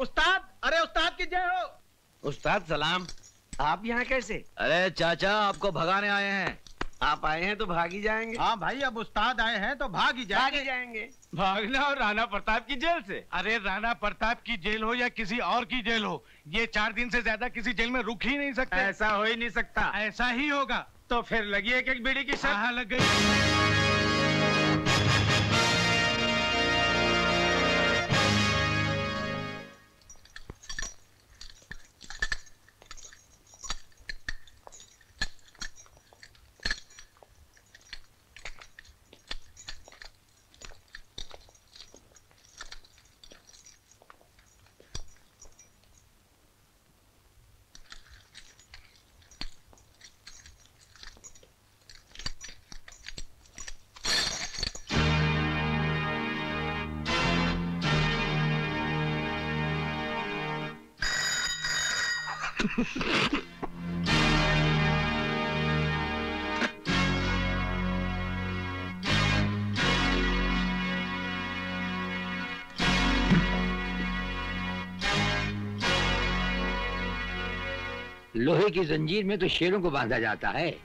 उस्ताद, अरे उस्ताद की जय हो। उस्ताद सलाम। आप यहाँ कैसे? अरे चाचा, आपको भगाने आए हैं। आप आए हैं तो भाग ही जाएंगे। हाँ भाई, अब उस्ताद आए हैं तो भाग ही जाएंगे। भागना और राणा प्रताप की जेल से? अरे राणा प्रताप की जेल हो या किसी और की जेल हो, ये 4 दिन से ज्यादा किसी जेल में रुक ही नहीं सकते। ऐसा हो ही नहीं सकता। ऐसा ही होगा। तो फिर लगी एक बीड़ी की शर्त। हाँ, लग गई। लोहे की जंजीर में तो शेरों को बांधा जाता है,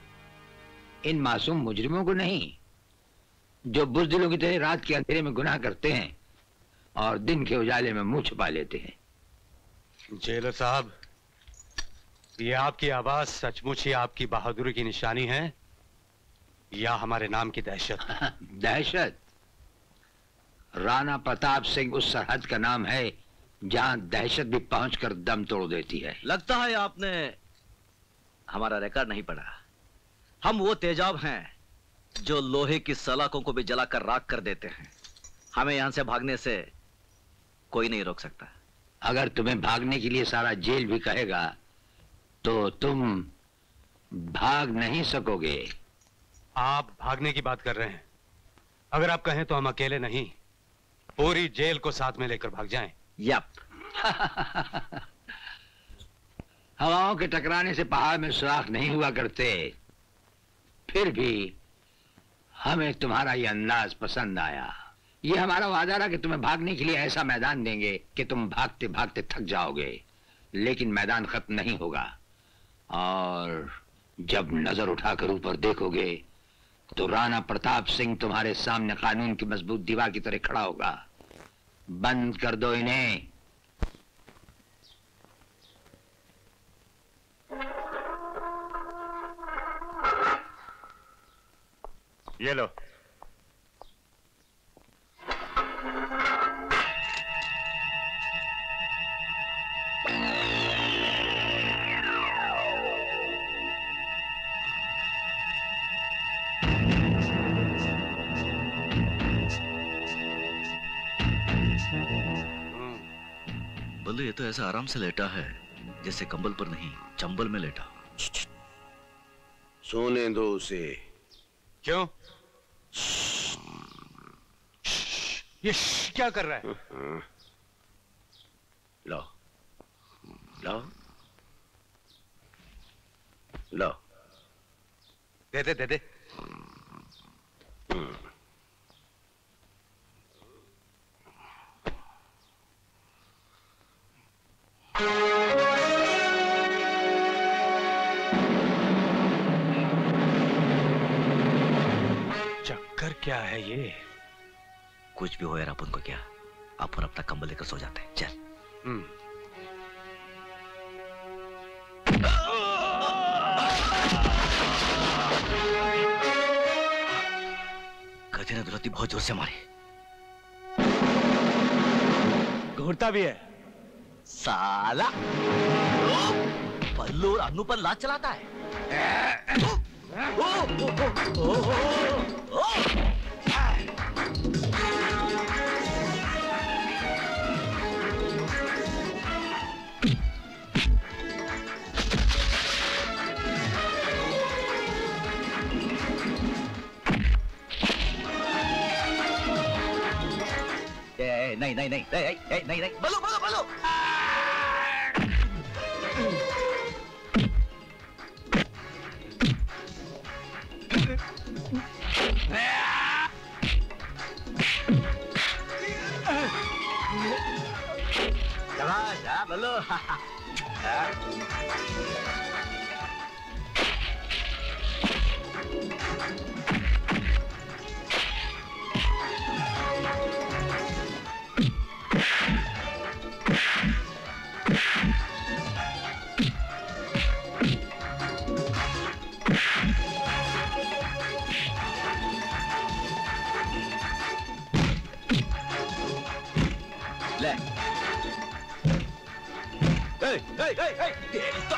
इन मासूम मुजरिमों को नहीं, जो बुज़दिलों की तरह रात के अंधेरे में गुनाह करते हैं और दिन के उजाले में मुंह छुपा लेते हैं। जेलर साहब, ये आपकी आवाज सचमुच ही आपकी बहादुरी की निशानी है या हमारे नाम की दहशत? दहशत? राणा प्रताप सिंह उस सरहद का नाम है जहां दहशत भी पहुंचकर दम तोड़ देती है। लगता है आपने हमारा रिकॉर्ड नहीं पढ़ा। हम वो तेजाब हैं जो लोहे की सलाखों को भी जलाकर राख कर देते हैं। हमें यहां से भागने से कोई नहीं रोक सकता। अगर तुम्हें भागने के लिए सारा जेल भी कहेगा तो तुम भाग नहीं सकोगे। आप भागने की बात कर रहे हैं? अगर आप कहें तो हम अकेले नहीं, पूरी जेल को साथ में लेकर भाग जाएं। यप। हवाओं के टकराने से पहाड़ में सुराख नहीं हुआ करते, फिर भी हमें तुम्हारा ये अंदाज पसंद आया। ये हमारा वादा रहा कि तुम्हें भागने के लिए ऐसा मैदान देंगे कि तुम भागते भागते थक जाओगे, लेकिन मैदान खत्म नहीं होगा। और जब नजर उठाकर ऊपर देखोगे तो राणा प्रताप सिंह तुम्हारे सामने कानून की मजबूत दीवार की तरह खड़ा होगा। बंद कर दो इन्हें। ये लो। बल्लू, ये तो ऐसा आराम से लेटा है जैसे कंबल पर नहीं, चंबल में लेटा। सोने दो उसे। क्यों? ये क्या कर रहा है? लो लो लो। दे दे दे दे। चक्कर क्या है ये? कुछ भी हो यार, अपन को क्या, अपन अपना कंबल लेकर सो जाते हैं। चल। गधे ने दुलती बहुत जोर से मारी। घूरता भी है साला। पल्लू और अन्नू पर लात चलाता है। नहीं नहीं नहीं नहीं नहीं नहीं, बल्लू बल्लू बल्लू। शाबाश, हाँ, बोलो। ले। तेरी तो।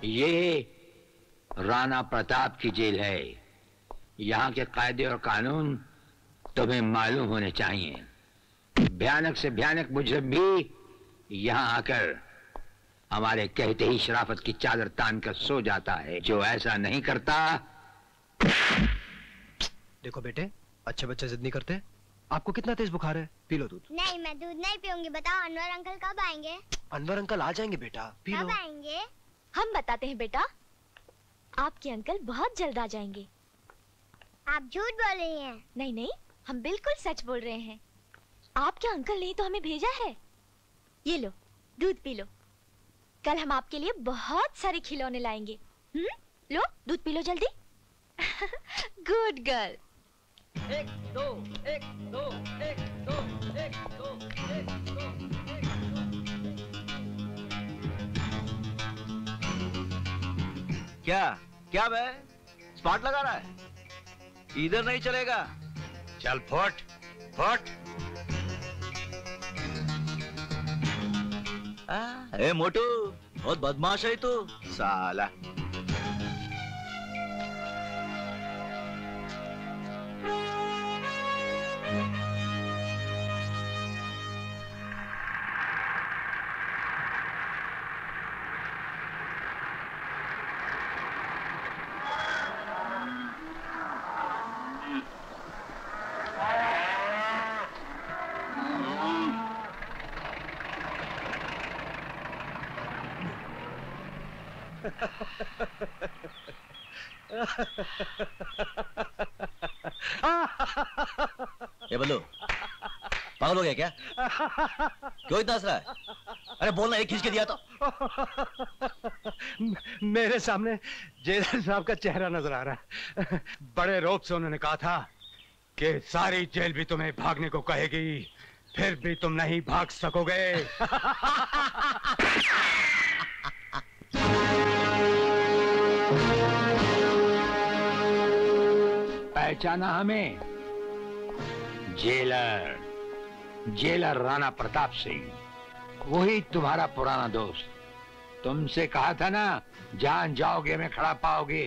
ये राणा प्रताप की जेल है। यहाँ के कायदे और कानून तुम्हें मालूम होने चाहिए। भयानक से भयानक मुजरिम भी यहाँ आकर हमारे कहते ही शराफत की चादर तान कर सो जाता है। जो ऐसा नहीं करता। देखो बेटे, अच्छे बच्चे जिद नहीं करते। आपको कितना तेज बुखार है? पी लो दूध। नहीं, मैं दूध नहीं पीऊंगी। बताओ अनवर अंकल कब आएंगे? अनवर अंकल आ जाएंगे बेटा, पी लो। कब आएंगे? हम बताते हैं बेटा, आपके अंकल बहुत जल्द आ जाएंगे। आप झूठ बोल रही हैं। नहीं नहीं, हम बिल्कुल सच बोल रहे हैं। आपके अंकल ने तो हमें भेजा है। ये लो, दूध पी लो। कल हम आपके लिए बहुत सारे खिलौने लाएंगे। लो, दूध पी लो जल्दी। Good girl. 1 2 1 2 1 2 1 2 1 2 क्या क्या बे? स्पॉट लगा रहा है? इधर नहीं चलेगा। चल फुट फुट। ए मोटू, बहुत बदमाश है तू साला। ये बल्लू, पागल हो गया क्या? क्यों इतना हंस रहा है? अरे बोलना, एक खींच के दिया तो। मेरे सामने जेलर साहब का चेहरा नजर आ रहा है। बड़े रौब से उन्होंने कहा था कि सारी जेल भी तुम्हें भागने को कहेगी, फिर भी तुम नहीं भाग सकोगे। पहचाना हमें? जेलर, जेलर राणा प्रताप सिंह, वही तुम्हारा पुराना दोस्त। तुमसे कहा था ना, जान जाओगे में खड़ा पाओगे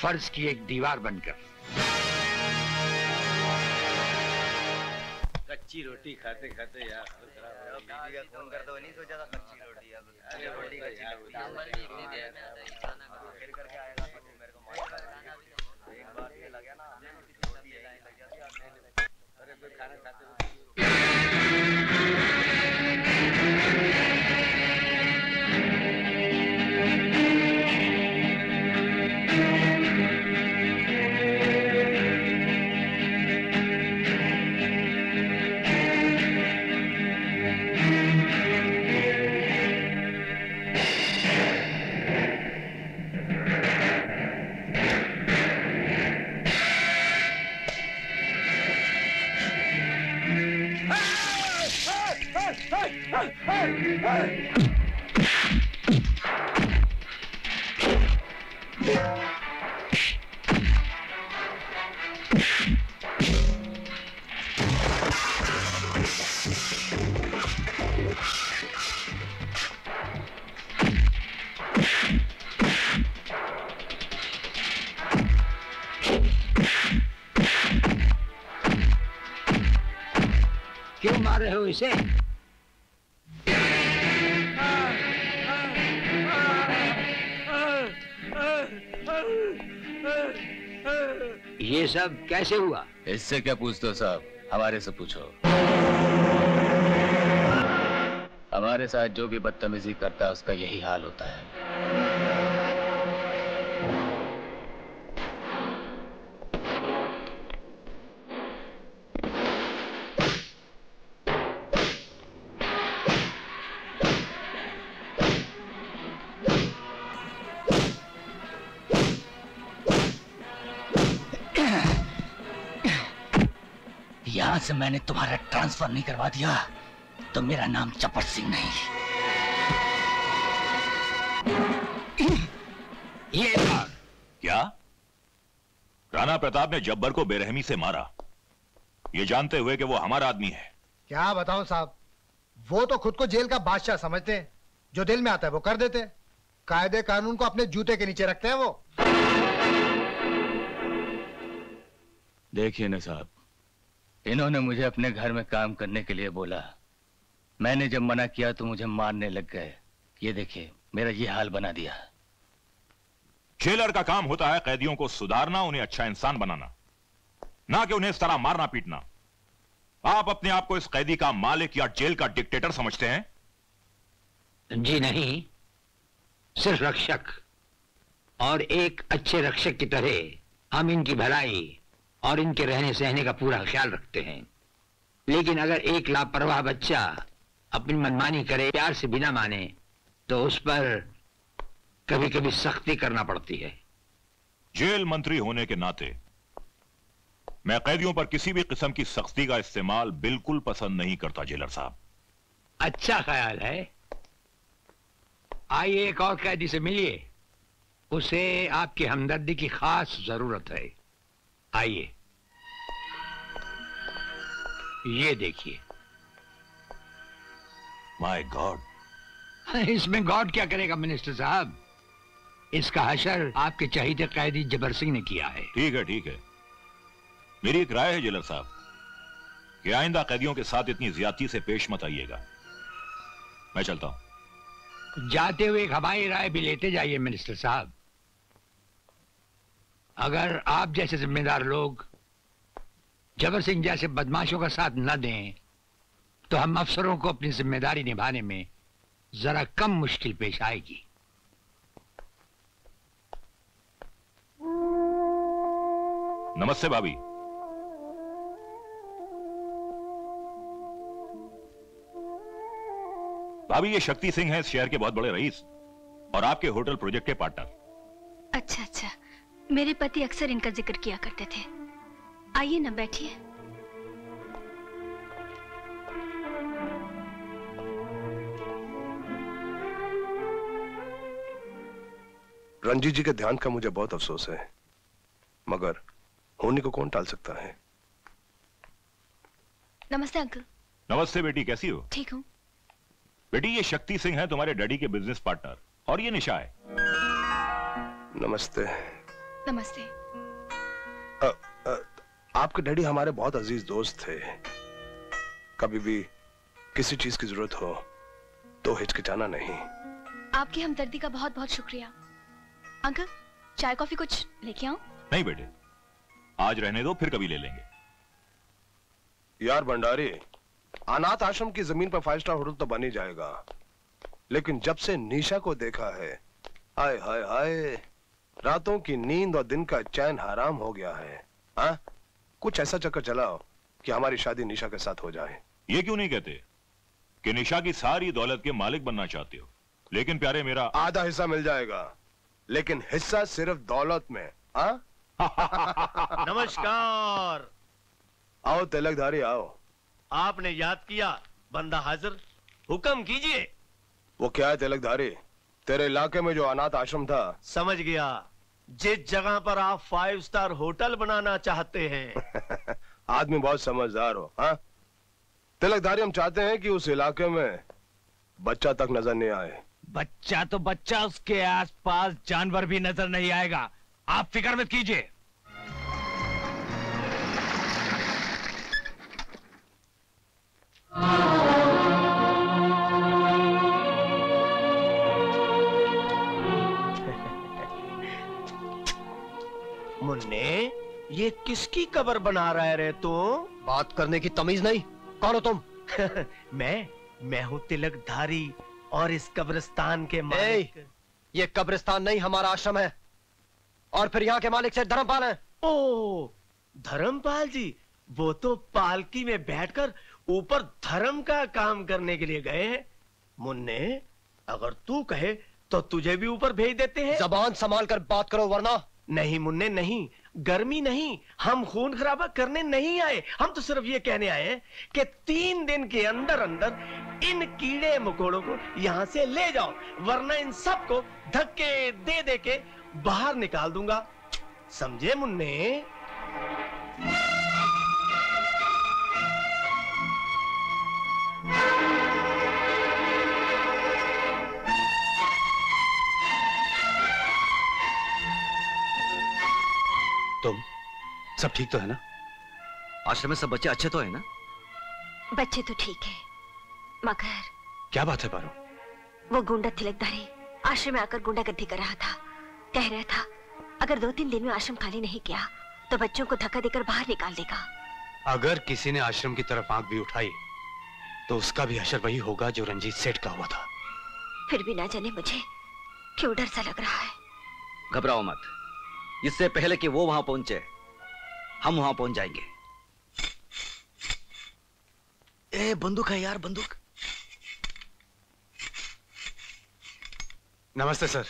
फर्ज की एक दीवार बनकर। कच्ची रोटी खाते खाते यार बीवी का फोन करते हुए नहीं सोचा था कच्ची रोटी यार। अरे रोटी कच्ची फिर करके आएगा तो मेरे को एक बार ये लगा ना, रोटी लग जाती। अरे कोई खाना खाते क्यों मार रहे हो इसे? ये सब कैसे हुआ? इससे क्या पूछते हो साहब, हमारे से पूछो। हमारे साथ जो भी बदतमीजी करता है उसका यही हाल होता है। से मैंने तुम्हारा ट्रांसफर नहीं करवा दिया तो मेरा नाम चपट सिंह नहीं। ये क्या? राणा प्रताप ने जब्बर को बेरहमी से मारा, ये जानते हुए कि वो हमारा आदमी है। क्या बताऊं साहब, वो तो खुद को जेल का बादशाह समझते हैं, जो दिल में आता है वो कर देते हैं, कायदे कानून को अपने जूते के नीचे रखते हैं वो। देखिए ना साहब, इन्होंने मुझे अपने घर में काम करने के लिए बोला, मैंने जब मना किया तो मुझे मारने लग गए। ये देखिए मेरा ये हाल बना दिया। जेलर का काम होता है कैदियों को सुधारना, उन्हें अच्छा इंसान बनाना, ना कि उन्हें इस तरह मारना पीटना। आप अपने आप को इस कैदी का मालिक या जेल का डिक्टेटर समझते हैं? जी नहीं, सिर्फ रक्षक, और एक अच्छे रक्षक की तरह हम इनकी भलाई और इनके रहने सहने का पूरा ख्याल रखते हैं। लेकिन अगर एक लापरवाह बच्चा अपनी मनमानी करे, प्यार से बिना माने, तो उस पर कभी कभी सख्ती करना पड़ती है। जेल मंत्री होने के नाते मैं कैदियों पर किसी भी किस्म की सख्ती का इस्तेमाल बिल्कुल पसंद नहीं करता जेलर साहब। अच्छा ख्याल है। आइए एक और कैदी से मिलिए, उसे आपकी हमदर्दी की खास जरूरत है। आइए, ये देखिए। माय गॉड, इसमें गॉड क्या करेगा मिनिस्टर साहब, इसका हशर आपके चहीते कैदी जबर सिंह ने किया है। ठीक है ठीक है, मेरी एक राय है जेलर साहब कि आइंदा कैदियों के साथ इतनी ज्यादती से पेश मत आइएगा। मैं चलता हूं। जाते हुए एक हमारी राय भी लेते जाइए मिनिस्टर साहब। अगर आप जैसे जिम्मेदार लोग जबर सिंह जैसे बदमाशों का साथ न दें तो हम अफसरों को अपनी जिम्मेदारी निभाने में जरा कम मुश्किल पेश आएगी। नमस्ते भाभी। भाभी, ये शक्ति सिंह है, इस शहर के बहुत बड़े रईस और आपके होटल प्रोजेक्ट के पार्टनर। अच्छा अच्छा, मेरे पति अक्सर इनका जिक्र किया करते थे। आइए ना, बैठिए। रंजीत जी के ध्यान का मुझे बहुत अफसोस है, मगर होने को कौन टाल सकता है। नमस्ते अंकल। नमस्ते बेटी, कैसी हो? ठीक हूँ। बेटी, ये शक्ति सिंह है, तुम्हारे डैडी के बिजनेस पार्टनर, और ये निशा है। नमस्ते। नमस्ते। आपके डैडी हमारे बहुत अजीज दोस्त थे। कभी भी किसी चीज की जरूरत हो तो हिचकिचाना नहीं। आपकी हमदर्दी का बहुत बहुत शुक्रिया। अंकल, चाय कॉफी कुछ लेके आऊं? नहीं बेटे, आज रहने दो, फिर कभी ले लेंगे। यार भंडारी, अनाथ आश्रम की जमीन पर 5 स्टार होटल तो बन ही जाएगा, लेकिन जब से निशा को देखा है, हाय हाय हाय, रातों की नींद और दिन का चैन हराम हो गया है। हाँ, कुछ ऐसा चक्कर चलाओ कि हमारी शादी निशा के साथ हो जाए। ये क्यों नहीं कहते कि निशा की सारी दौलत के मालिक बनना चाहते हो, लेकिन प्यारे मेरा आधा हिस्सा मिल जाएगा, लेकिन हिस्सा सिर्फ दौलत में। हाँ? नमस्कार। आओ तिलकधारी आओ। आपने याद किया, बंदा हाजिर, हुक्म कीजिए। वो क्या है तिलकधारी, तेरे इलाके में जो अनाथ आश्रम था? समझ गया, जिस जगह पर आप 5 स्टार होटल बनाना चाहते हैं। आदमी बहुत समझदार हो। हाँ तिलकधारी, हम चाहते हैं कि उस इलाके में बच्चा तक नजर नहीं आए। बच्चा तो बच्चा, उसके आसपास जानवर भी नजर नहीं आएगा, आप फिक्र मत कीजिए। मुन्ने, ये किसकी कब्र बना रहा है रे तू? बात करने की तमीज नहीं, कौन हो तुम? मैं हूँ तिलकधारी और इस कब्रिस्तान के मालिक। ये कब्रिस्तान नहीं, हमारा आश्रम है, और फिर यहाँ के मालिक से धर्मपाल है। ओ, धर्मपाल जी, वो तो पालकी में बैठकर ऊपर धर्म का काम करने के लिए गए हैं। मुन्ने, अगर तू कहे तो तुझे भी ऊपर भेज देते हैं। जबान संभाल कर बात करो, वरना। नहीं मुन्ने नहीं, गर्मी नहीं, हम खून खराबा करने नहीं आए। हम तो सिर्फ ये कहने आए हैं कि 3 दिन के अंदर अंदर इन कीड़े मकोड़ों को यहां से ले जाओ, वरना इन सबको धक्के दे दे के बाहर निकाल दूंगा। समझे मुन्ने? तुम सब ठीक तो है ना? आश्रम में सब बच्चे अच्छे तो है ना? बच्चे तो ठीक है, मगर क्या बात है पारो? वो गुंडा तिलकधारी आश्रम में आकर गुंडागर्दी कर रहा था। कह रहा था अगर 2-3 दिन में आश्रम खाली नहीं किया तो बच्चों को धक्का देकर बाहर निकाल देगा। अगर किसी ने आश्रम की तरफ आंख भी उठाई तो उसका भी हशर वही होगा जो रंजीत सेठ का हुआ था। फिर भी ना जाने मुझे क्यों डर सा लग रहा है। घबराओ मत, इससे पहले कि वो वहां पहुंचे हम वहां पहुंच जाएंगे। ए बंदूक है यार, बंदूक। नमस्ते सर।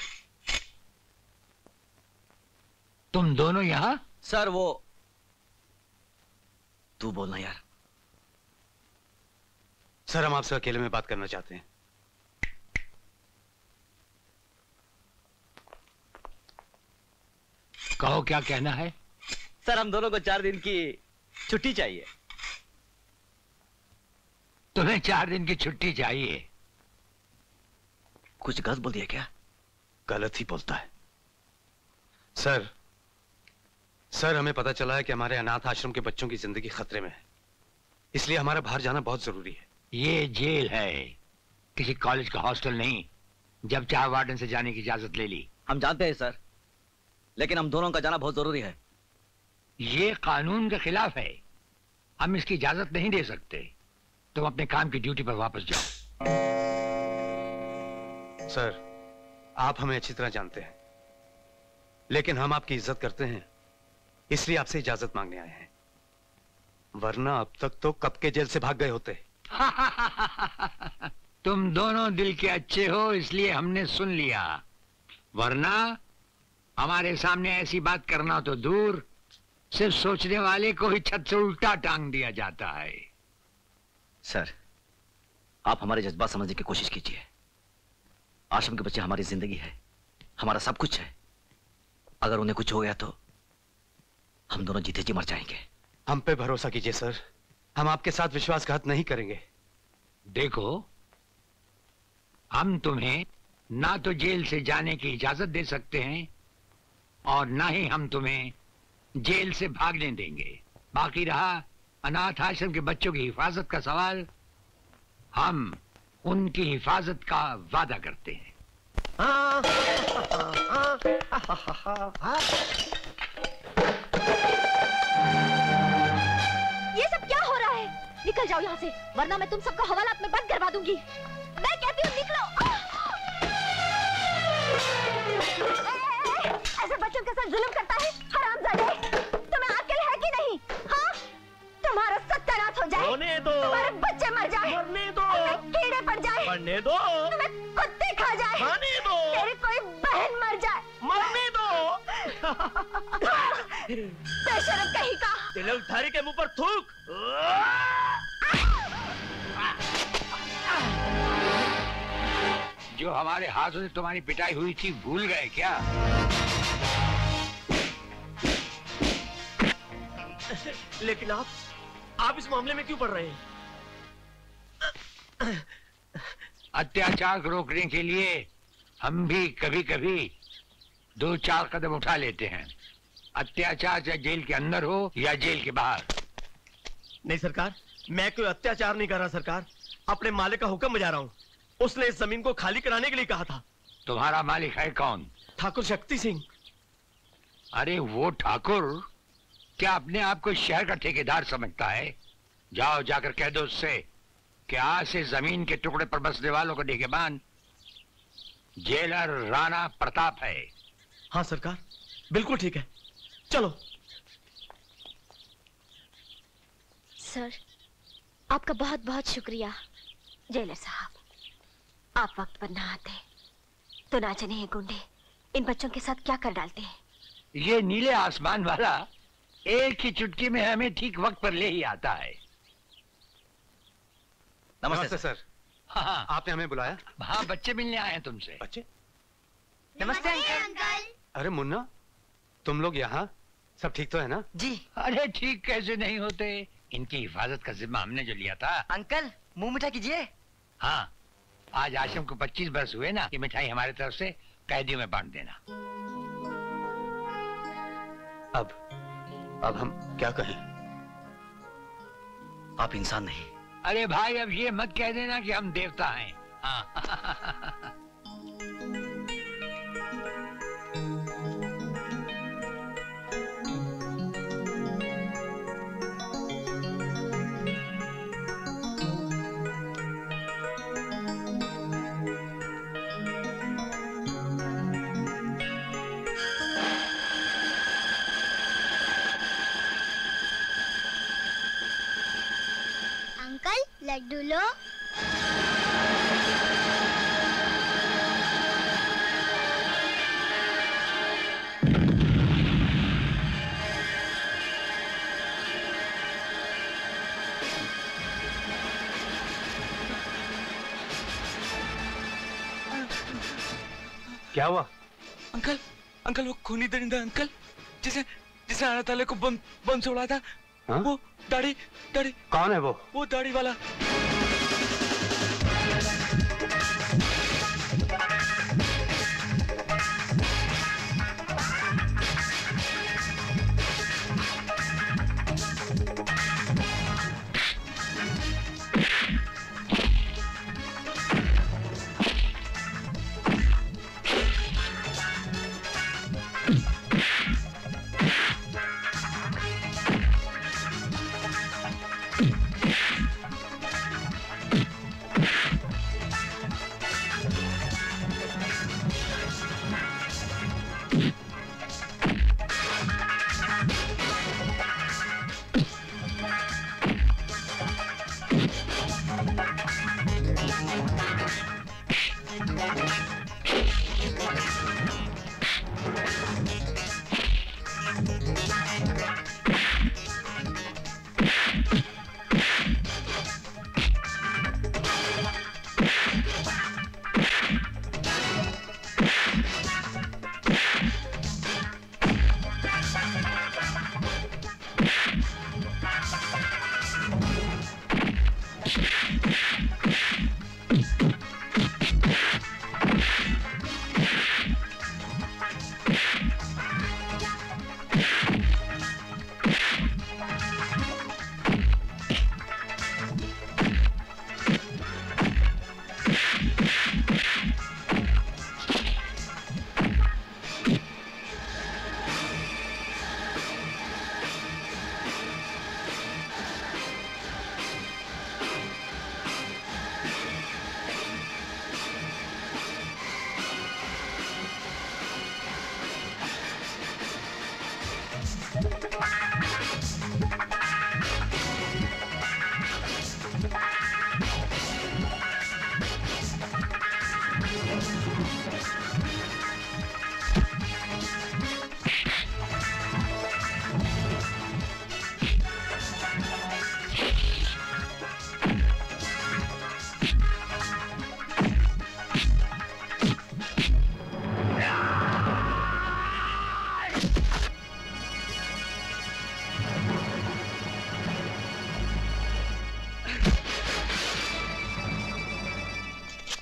तुम दोनों यहां? सर वो तू बोलना यार। सर हम आपसे अकेले में बात करना चाहते हैं। कहो क्या कहना है? सर हम दोनों को 4 दिन की छुट्टी चाहिए। तुम्हें 4 दिन की छुट्टी चाहिए? कुछ गलत बोल दिया क्या? गलत ही बोलता है सर हमें पता चला है कि हमारे अनाथ आश्रम के बच्चों की जिंदगी खतरे में है, इसलिए हमारा बाहर जाना बहुत जरूरी है। ये जेल है, किसी कॉलेज का हॉस्टल नहीं। जब चाहे वार्डन से जाने की इजाजत ले ली। हम जानते हैं सर, लेकिन हम दोनों का जाना बहुत जरूरी है। ये कानून के खिलाफ है, हम इसकी इजाजत नहीं दे सकते। तुम अपने काम की ड्यूटी पर वापस जाओ। सर आप हमें अच्छी तरह जानते हैं, लेकिन हम आपकी इज्जत करते हैं, इसलिए आपसे इजाजत मांगने आए हैं, वरना अब तक तो कब के जेल से भाग गए होते। तुम दोनों दिल के अच्छे हो इसलिए हमने सुन लिया, वरना हमारे सामने ऐसी बात करना तो दूर, सिर्फ सोचने वाले को ही छत से उल्टा टांग दिया जाता है। सर आप हमारे जज्बात समझने की कोशिश कीजिए। आश्रम के बच्चे हमारी जिंदगी है, हमारा सब कुछ है। अगर उन्हें कुछ हो गया तो हम दोनों जीते जी मर जाएंगे। हम पे भरोसा कीजिए सर, हम आपके साथ विश्वासघात नहीं करेंगे। देखो हम तुम्हें ना तो जेल से जाने की इजाजत दे सकते हैं और ना ही हम तुम्हें जेल से भागने देंगे। बाकी रहा अनाथ आश्रम के बच्चों की हिफाजत का सवाल, हम उनकी हिफाजत का वादा करते हैं। ये सब क्या हो रहा है? निकल जाओ यहाँ से, वरना मैं तुम सबको हवालात में बंद करवा दूंगी। मैं कहती हूँ निकलो। ऐसे बच्चों के साथ जुल्म करता है हरामजादे। तुम्हें अक्ल है कि नहीं? हाँ, तुम्हारा सत्यानाश हो जाए, होने दो, तुम्हारे बच्चे मर जाए, मरने दो, कीड़े पड़ जाए, मरने दो, तुम्हें कुत्ते खा जाए, खाने दो, तेरी कोई बहन मर जाए, मरने दो। बेशरम कहीं का। तिलकधारी के मुंह पर थूक। जो हमारे हाथों से तुम्हारी पिटाई हुई थी भूल गए क्या? लेकिन आप इस मामले में क्यों पड़ रहे हैं? अत्याचार को रोकने के लिए हम भी कभी कभी 2-4 कदम उठा लेते हैं। अत्याचार चाहे जेल के अंदर हो या जेल के बाहर। नहीं सरकार, मैं कोई अत्याचार नहीं कर रहा सरकार, अपने मालिक का हुक्म बजा रहा हूँ। उसने इस जमीन को खाली कराने के लिए कहा था। तुम्हारा मालिक है कौन? ठाकुर शक्ति सिंह। अरे वो ठाकुर क्या अपने आप को शहर का ठेकेदार समझता है? जाओ जाकर कह दो उससे कि आज से जमीन के टुकड़े पर बसने वालों को निगहबान जेलर राणा प्रताप है। हाँ सरकार, बिल्कुल ठीक है, चलो। सर आपका बहुत बहुत शुक्रिया। जेलर साहब, आप वक्त पर ना आते तो ना जाने ये गुंडे इन बच्चों के साथ क्या कर डालते हैं। ये नीले आसमान वाला एक ही चुटकी में हमें ठीक वक्त पर ले ही आता है। नमस्ते सर। हाँ, आपने हमें बुलाया? हाँ, बच्चे मिलने आए हैं तुमसे। बच्चे? नमस्ते अंकल। अरे मुन्ना, तुम लोग यहाँ? सब ठीक तो है ना? जी। अरे ठीक कैसे नहीं होते, इनकी हिफाजत का जिम्मा हमने जो लिया था। अंकल मुंह मीठा कीजिए। हाँ, आज आश्रम को 25 बरस हुए ना, ये मिठाई हमारी तरफ से कैदियों में बांट देना। अब हम क्या कहें? आप इंसान नहीं। अरे भाई, अब ये मत कह देना कि हम देवता हैं। हाँ। अंकल लड्डू लो। क्या हुआ? अंकल अंकल वो खूनी दरिंदा अंकल जिसे अनाथ वाले को बम से उड़ाया था। हाँ? वो दाढ़ी दाढ़ी। कौन है वो? वो दाढ़ी वाला।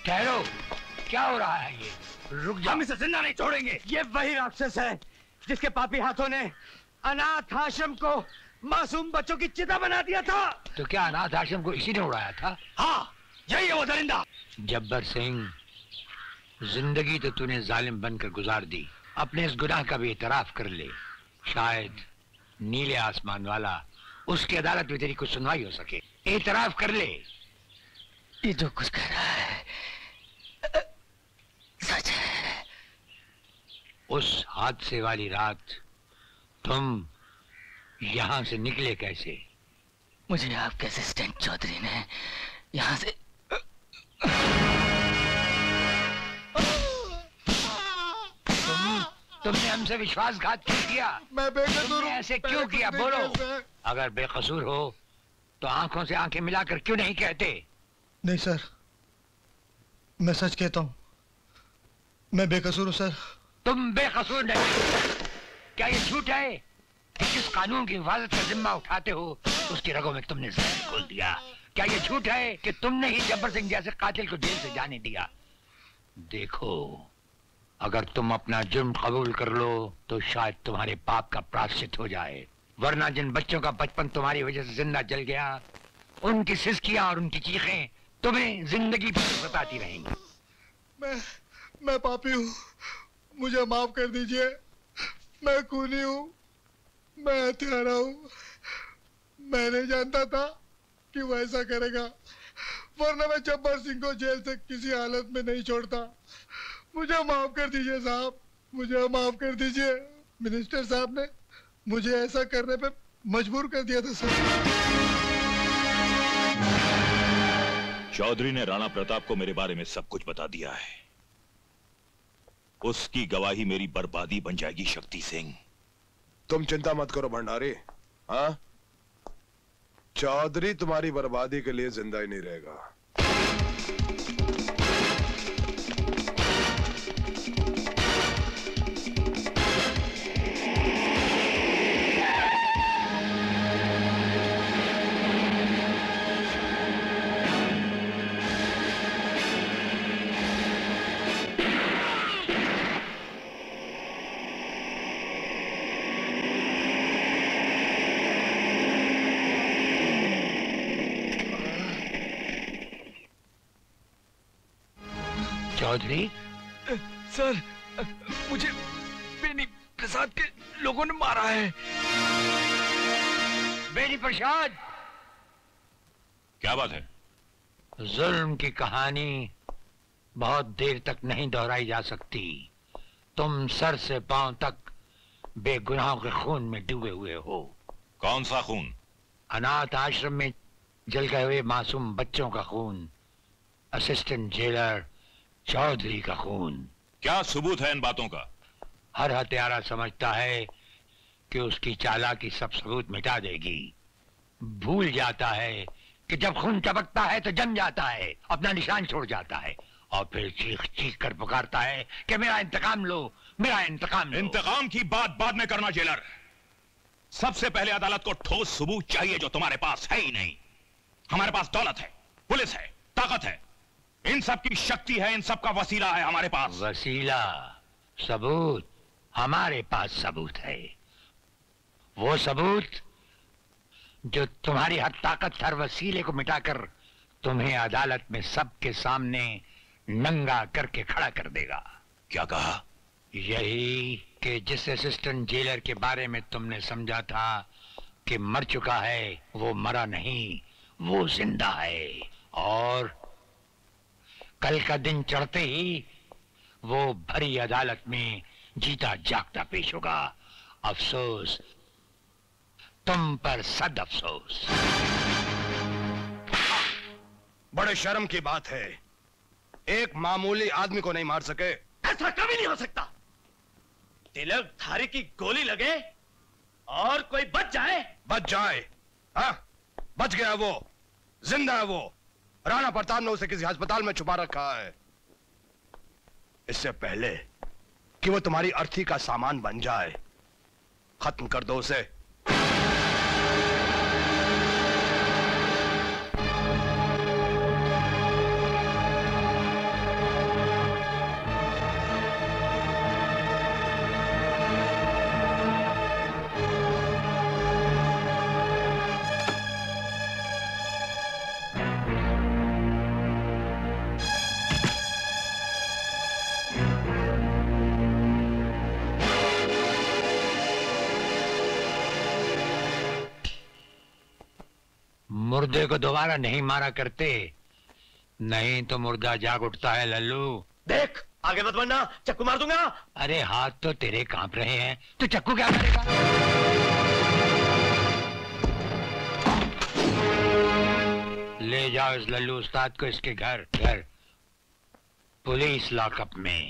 ठहरो, क्या हो रहा है ये? रुक जाओ। हम इसे जिंदा नहीं छोड़ेंगे। ये वही राक्षस है जिसके पापी हाथों ने अनाथ आश्रम को मासूम बच्चों की चिता बना दिया था। तो क्या अनाथ आश्रम को इसी ने उड़ाया था? हाँ, यही है वो दरिंदा। जब्बर सिंह, जिंदगी तो तूने जालिम बनकर गुजार दी, अपने इस गुनाह का भी इतराफ कर ले। शायद नीले आसमान वाला उसकी अदालत में तेरी कुछ सुनवाई हो सके। इतराफ कर ले। ये जो कुछ कह रहा है सच है। उस हादसे वाली रात तुम यहाँ से निकले कैसे? मुझे आपके असिस्टेंट चौधरी ने यहाँ से तुमने हमसे विश्वासघात क्यों किया? मैं बेकसूर तुमने ऐसे क्यों किया? बोलो। अगर बेकसूर हो तो आंखों से आंखें मिलाकर क्यों नहीं कहते? नहीं सर, मैं सच कहता हूँ, मैं बेकसूर हूँ सर। तुम बेकसूर नहीं। क्या ये झूठ है कि जिस कानून की हिफाजत का जिम्मा उठाते हो उसकी रगों में तुमने जहर घोल दिया? क्या ये झूठ है कि तुमने ही जब्बर सिंह जैसे कातिल को जेल से जाने दिया? देखो, अगर तुम अपना जुर्म कबूल कर लो तो शायद तुम्हारे पाप का प्रायश्चित हो जाए, वरना जिन बच्चों का बचपन तुम्हारी वजह से जिंदा जल गया, उनकी सिसकियां और उनकी चीखें तुम्हें जिंदगी भर सताती रहेंगी। मैं पापी हूँ, मुझे माफ कर दीजिए। मैं खूनी हूँ, मैं हत्यारा हूँ। मैं नहीं जानता था कि वो ऐसा करेगा, वरना मैं जब्बर सिंह को जेल से किसी हालत में नहीं छोड़ता। मुझे माफ कर दीजिए साहब, मुझे माफ कर दीजिए। मिनिस्टर साहब ने मुझे ऐसा करने पे मजबूर कर दिया था सर। चौधरी ने राणा प्रताप को मेरे बारे में सब कुछ बता दिया है। उसकी गवाही मेरी बर्बादी बन जाएगी शक्ति सिंह। तुम चिंता मत करो भंडारी। हाँ, चौधरी तुम्हारी बर्बादी के लिए जिंदा ही नहीं रहेगा। चौधरी सर, मुझे बेनी प्रसाद के लोगों ने मारा है। बेनी प्रसाद? क्या बात है? जुल्म की कहानी बहुत देर तक नहीं दोहराई जा सकती। तुम सर से पांव तक बेगुनाहों के खून में डूबे हुए हो। कौन सा खून? अनाथ आश्रम में जल गए हुए मासूम बच्चों का खून, असिस्टेंट जेलर चौधरी का खून। क्या सबूत है इन बातों का? हर हत्यारा समझता है कि उसकी चालाकी सब सबूत मिटा देगी। भूल जाता है कि जब खून टपकता है तो जम जाता है, अपना निशान छोड़ जाता है और फिर चीख चीख कर पुकारता है कि मेरा इंतकाम लो, मेरा इंतकाम लो। इंतकाम की बात बाद में करना जेलर। सबसे पहले अदालत को ठोस सबूत चाहिए जो तुम्हारे पास है ही नहीं। हमारे पास दौलत है, पुलिस है, ताकत है, इन सब की शक्ति है, इन सब का वसीला है हमारे पास। वसीला, सबूत? हमारे पास सबूत है। वो सबूत जो तुम्हारी हर ताकत, हर वसीले को मिटाकर तुम्हें अदालत में सबके सामने नंगा करके खड़ा कर देगा। क्या कहा? यही कि जिस असिस्टेंट जेलर के बारे में तुमने समझा था कि मर चुका है, वो मरा नहीं, वो जिंदा है। और कल का दिन चढ़ते ही वो भरी अदालत में जीता जागता पेश होगा। अफसोस तुम पर, सद अफसोस। बड़े शर्म की बात है, एक मामूली आदमी को नहीं मार सके। ऐसा कभी नहीं हो सकता। तिलक धारी की गोली लगे और कोई बच जाए? बच जाए? हाँ, बच गया वो, जिंदा है वो। राणा प्रताप ने उसे किसी अस्पताल में छुपा रखा है। इससे पहले कि वो तुम्हारी अर्थी का सामान बन जाए, खत्म कर दो उसे। मुर्दे को दोबारा नहीं मारा करते, नहीं तो मुर्दा जाग उठता है लल्लू। देख, आगे मत बढ़ना, चक्कू मार दूंगा। अरे हाथ तो तेरे कांप रहे हैं, तो चक्कू क्या करेगा? ले जाओ इस लल्लू उस्ताद को इसके घर पुलिस लॉकअप में।